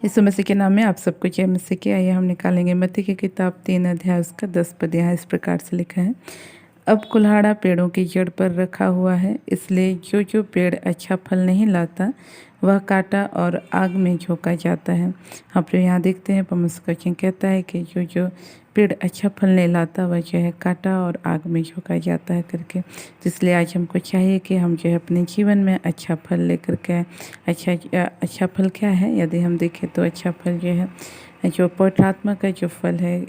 यीशु मसीह के नाम में आप सबको जय मसीह की। आइए हम निकालेंगे मत्ती की किताब 3 अध्याय उसका 10 पद। यहाँ इस प्रकार से लिखा है, अब कुल्हाड़ा पेड़ों की जड़ पर रखा हुआ है, इसलिए जो जो पेड़ अच्छा फल नहीं लाता वह काटा और आग में झोंका जाता है। आप लोग यहाँ देखते हैं परमेश्वर का वचन कहता है कि जो जो पेड़ अच्छा फल नहीं लाता वह जो है काटा और आग में झोंका जाता है करके। तो इसलिए आज हमको चाहिए कि हम जो है अपने जीवन में अच्छा फल लेकर के अच्छा फल क्या है, यदि हम देखें तो अच्छा फल जो है जो पवित्र आत्मा का जो फल है,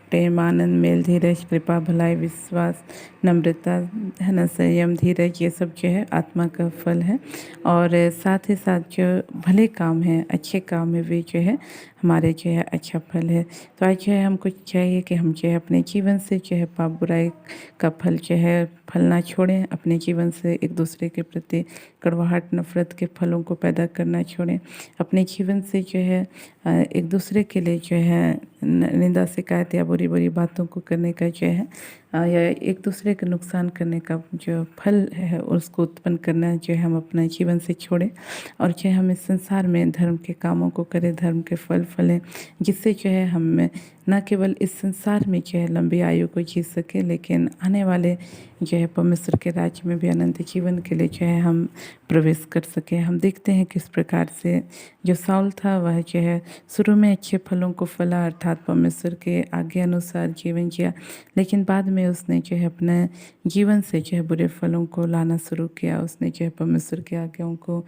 प्रेम, आनंद, मेल, धीरज, कृपा, भलाई, विश्वास, नम्रता, है ना, संयम, धीरज, ये सब जो है आत्मा का फल है। और साथ ही साथ जो भले काम हैं, अच्छे काम है, वे जो है हमारे जो है अच्छा फल है। तो आज जो है हमको चाहिए कि हम जो है अपने जीवन से जो है पाप बुराई का फल जो है फल ना छोड़ें। अपने जीवन से एक दूसरे के प्रति कड़वाहट, नफरत के फलों को पैदा करना छोड़ें। अपने जीवन से जो है एक दूसरे के लिए जो है निंदा, शिकायत या बुरी बुरी बातों को करने का जो है या एक दूसरे का नुकसान करने का जो फल है उसको उत्पन्न करना जो है हम अपने जीवन से छोड़ें। और जो है हम इस संसार में धर्म के कामों को करें, धर्म के फल फलें, जिससे जो है हम न केवल इस संसार में जो है लंबी आयु को जी सके, लेकिन आने वाले जो है परमेश्वर के राज्य में भी अनंत जीवन के लिए जो है हम प्रवेश कर सकें। हम देखते हैं किस प्रकार से जो साउल था वह जो है शुरू में अच्छे फलों को फला, अर्थात परमेश्वर के आज्ञा अनुसार जीवन जिया, लेकिन बाद में उसने जो है अपने जीवन से जो है बुरे फलों को लाना शुरू किया। उसने जो है परमेश्वर की आज्ञाओं को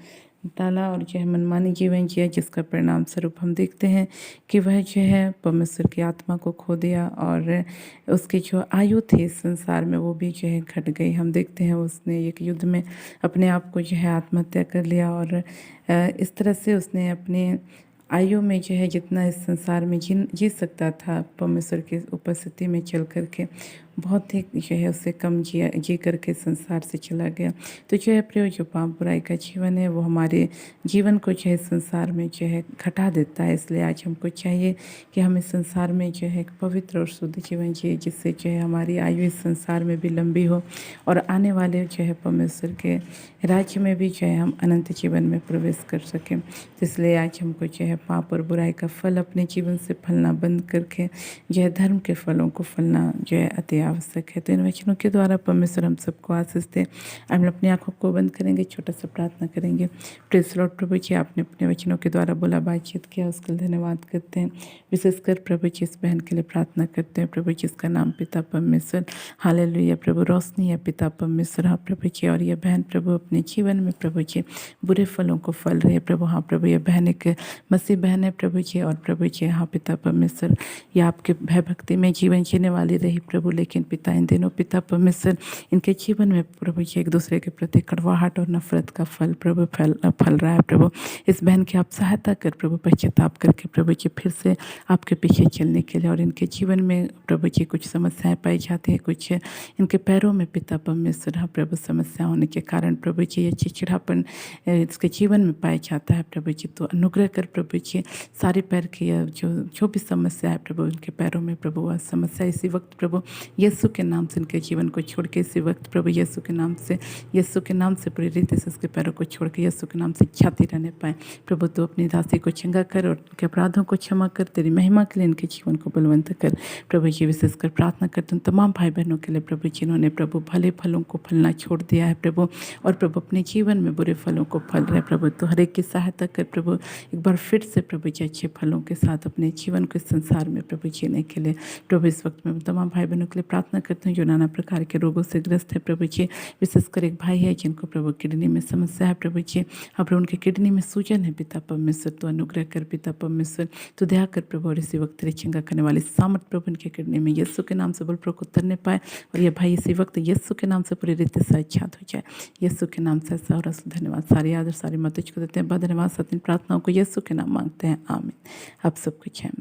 टाला और जो है मनमानी जीवन जिया, जिसका परिणाम स्वरूप हम देखते हैं कि वह जो है परमेश्वर की आत्मा को खो दिया और उसकी जो आयु थी इस संसार में वो भी जो है घट गई। हम देखते हैं उसने एक युद्ध में अपने आप को जो है आत्महत्या कर लिया और इस तरह से उसने अपने आयु में जो है जितना इस संसार में जी सकता था परमेश्वर की उपस्थिति में चल करके, बहुत ही जो है उससे कम जी करके संसार से चला गया। तो जो है प्रिय, जो पाप बुराई का जीवन है वो हमारे जीवन को जो है संसार में जो है घटा देता है। इसलिए आज हमको चाहिए कि हम इस संसार में जो है एक पवित्र और शुद्ध जीवन जिए, जिससे जो है हमारी आयु इस संसार में भी लंबी हो और आने वाले जो है परमेश्वर के राज्य में भी जो है हम अनंत जीवन में प्रवेश कर सकें। तो इसलिए आज हमको जो है पाप और बुराई का फल अपने जीवन से फलना बंद करके जो है धर्म के फलों को फलना जो है अति आवश्यक है। तो इन वचनों के द्वारा परमेश्वर हम सबको आशीष दे। हम अपनी आंखों को बंद करेंगे, छोटा सा प्रार्थना करेंगे। प्रेस लॉर्ड प्रभु जी, आपने अपने वचनों के द्वारा बोला, बातचीत किया, उसके लिए धन्यवाद करते हैं। विशेषकर प्रभु जी इस बहन के लिए प्रार्थना करते हैं प्रभु जी, इसका नाम पिता परमेश्वर, हालेलुया प्रभु, रोशनी है पिता परमेश्वर। हाँ प्रभु जी, और यह बहन प्रभु अपने जीवन में प्रभु जी बुरे फलों को फल रहे प्रभु। हाँ प्रभु, यह बहन एक मसीह बहन है प्रभु जी, और प्रभु जी हाँ पिता परमेश्वर, यह आपके भय भक्ति में जीवन जीने वाली रही प्रभु, लेकिन पिता इन दिनों पिता परमेश्वर इनके जीवन में प्रभु जी एक दूसरे के प्रति कड़वाहट और नफरत का फल प्रभु फल रहा है प्रभु। इस बहन की आप सहायता कर प्रभु, पश्चाताप करके प्रभु जी फिर से आपके पीछे चलने के लिए। और इनके जीवन में प्रभु जी कुछ समस्याएं पाई जाती हैं, कुछ इनके पैरों में पिता परमेश्वर हाँ प्रभु समस्या होने के कारण प्रभु जी ये चिड़चिड़ापन इसके जीवन में पाया जाता है प्रभु जी। तो अनुग्रह कर प्रभु जी, सारे पैर की जो भी समस्या है प्रभु इनके पैरों में प्रभु, वह समस्या इसी वक्त प्रभु यीशु के नाम से इनके जीवन को छोड़ के इसी वक्त प्रभु यीशु के नाम से पूरी रीति से उसके पैरों को छोड़ के यीशु के नाम से छाती रहने पाए प्रभु। तो अपनी दासी को चंगा कर और उनके अपराधों को क्षमा कर, तेरी महिमा के लिए इनके जीवन को बलवंत कर प्रभु जी। विशेषकर प्रार्थना करते हैं तमाम भाई बहनों के लिए प्रभु, जिन्होंने प्रभु भले फलों को फलना छोड़ दिया है प्रभु, और प्रभु अपने जीवन में बुरे फलों को फल रहे प्रभु। तो हर एक की सहायता कर प्रभु, एक बार फिर से प्रभु जी अच्छे फलों के साथ अपने जीवन को इस संसार में प्रभु जीने के लिए प्रभु। इस वक्त में तमाम भाई बहनों के लिए प्रार्थना करते हैं जो नाना प्रकार के रोगों से ग्रस्त है प्रभु जी। विशेषकर एक भाई है जिनको प्रभु किडनी में समस्या है प्रभु जी, अब उनके किडनी में सूजन है पिता परमेश्वर। तो अनुग्रह कर पिता परमेश्वर, तो दया कर प्रभु, और इसी वक्त तेरे चंगा करने वाली सामर्थ प्रभु उनके किडनी में यीशु के नाम से बल प्रभु उतरने पाए, और यह भाई इसी वक्त यीशु के नाम से पूरी रीति से आच्छाद हो जाए यीशु के नाम से। ऐसा और धन्यवाद, सारी आदर सारी मत तुझको देते हैं, धन्यवाद। सत्य प्रार्थनाओं को यीशु के नाम मांगते हैं, आमीन। आप सबको जय मसीह।